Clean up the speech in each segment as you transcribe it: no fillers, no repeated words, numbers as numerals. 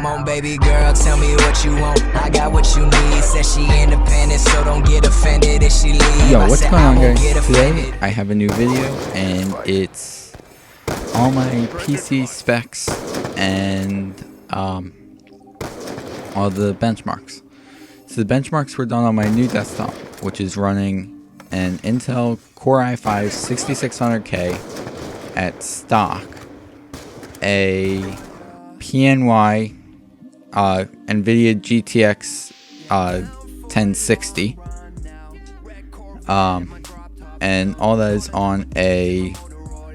Come on, baby girl, tell me what you want. I got what you need. Says she independent, so don't get offended if she leave. Yo, what's going on, guys? Today I have a new video, and it's all my PC specs and all the benchmarks. So the benchmarks were done on my new desktop, which is running an Intel Core i5 6600K at stock, a PNY Nvidia GTX 1060, and all that is on a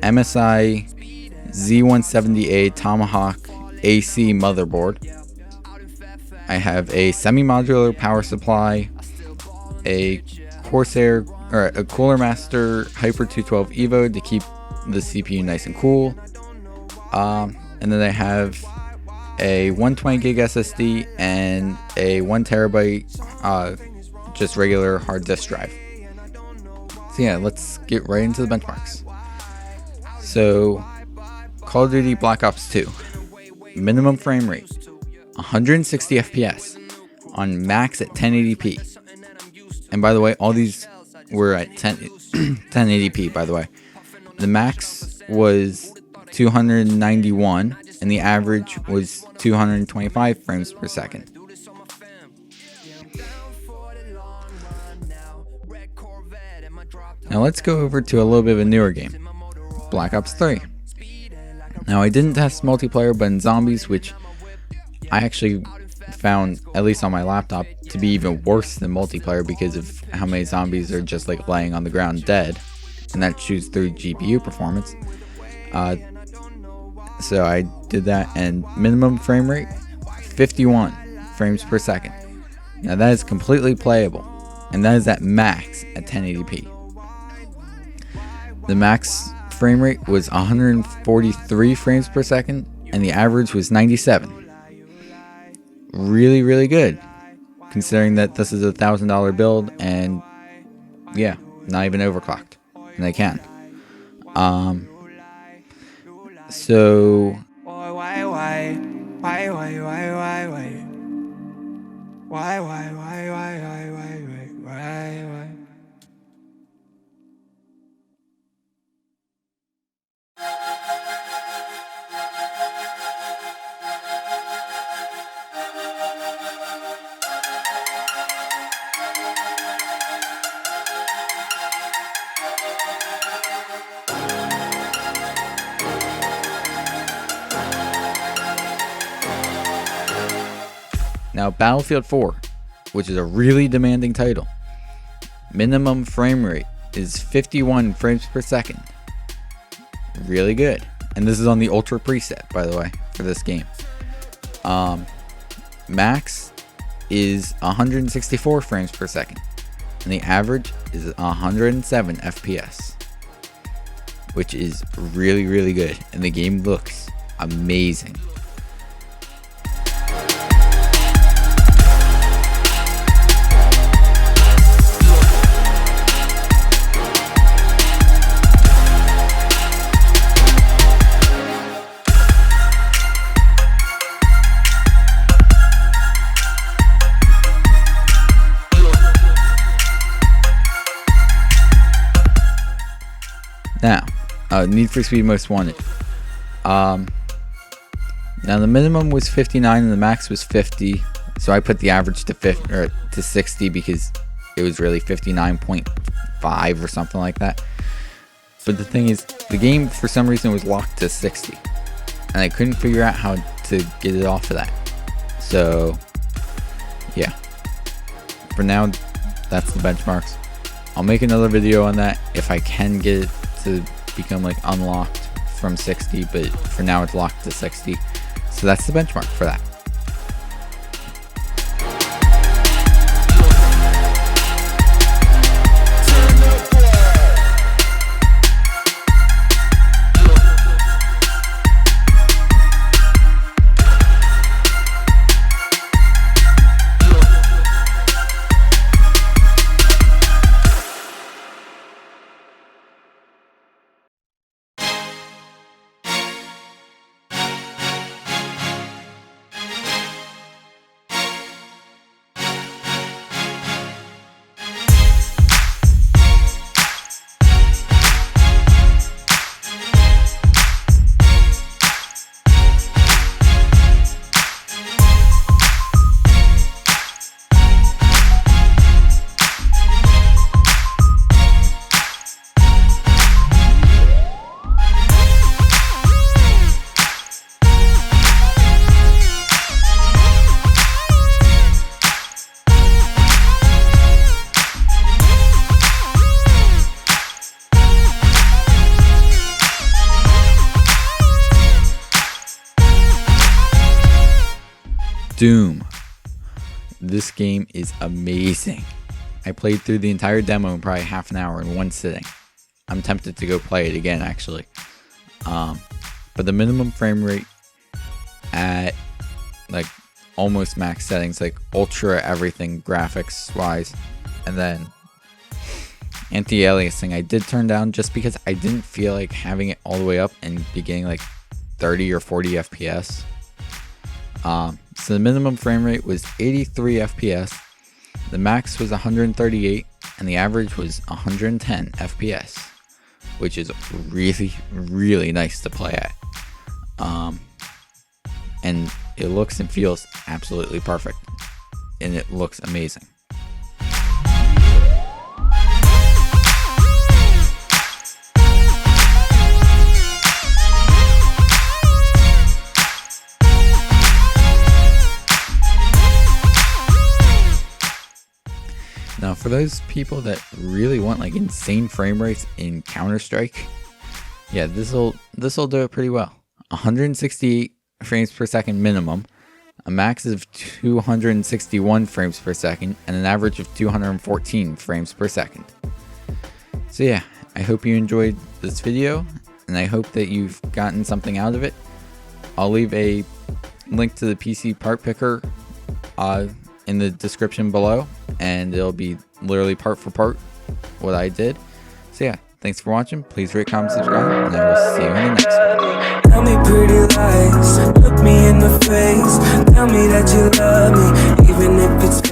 MSI Z170A Tomahawk AC motherboard. I have a semi-modular power supply, a Corsair or a Cooler Master Hyper 212 Evo to keep the CPU nice and cool, and then I have a 120 gig SSD and a 1 terabyte just regular hard disk drive. So yeah, let's get right into the benchmarks. So Call of Duty Black Ops 2, minimum frame rate 160 FPS on max at 1080p. And by the way, all these were at 1080p, by the way. The max was 291 and the average was 225 frames per second. Now let's go over to a little bit of a newer game, Black Ops 3. Now I didn't test multiplayer, but in zombies, which I actually found, at least on my laptop, to be even worse than multiplayer because of how many zombies are just like laying on the ground dead, and that shoots through GPU performance. So I did that, and minimum frame rate 51 frames per second. Now that is completely playable, and that is at max at 1080p. The max frame rate was 143 frames per second, and the average was 97. Really good, considering that this is a $1,000 build, and yeah, not even overclocked, and they can. So now Battlefield 4, which is a really demanding title, minimum frame rate is 51 frames per second. Really good. And this is on the Ultra preset, by the way, for this game. Max is 164 frames per second, and the average is 107 FPS, which is really good, and the game looks amazing. Now, Need for Speed Most Wanted. Now the minimum was 59 and the max was 50, so I put the average to 50 or to 60 because it was really 59.5 or something like that. But the thing is, the game for some reason was locked to 60, and I couldn't figure out how to get it off of that. So yeah, for now, that's the benchmarks. I'll make another video on that if I can get it to become like unlocked from 60, but for now it's locked to 60. So that's the benchmark for that. Doom. This game is amazing. I played through the entire demo in probably half an hour in one sitting. I'm tempted to go play it again, actually. But the minimum frame rate at like almost max settings, like ultra everything graphics wise, and then anti-aliasing I did turn down just because I didn't feel like having it all the way up and be getting like 30 or 40 FPS. So the minimum frame rate was 83 FPS, the max was 138, and the average was 110 FPS, which is really, really nice to play at. And it looks and feels absolutely perfect, and it looks amazing. Now, for those people that really want like insane frame rates in Counter-Strike, yeah, this'll do it pretty well. 168 frames per second minimum, a max of 261 frames per second, and an average of 214 frames per second. So yeah, I hope you enjoyed this video, and I hope that you've gotten something out of it. I'll leave a link to the PC part picker in the description below, and it'll be literally part for part what I did. So yeah, thanks for watching. Please rate, comment, subscribe, and I will see you in the next one. Tell me pretty lies, look me in the face, tell me that you love me, even if it's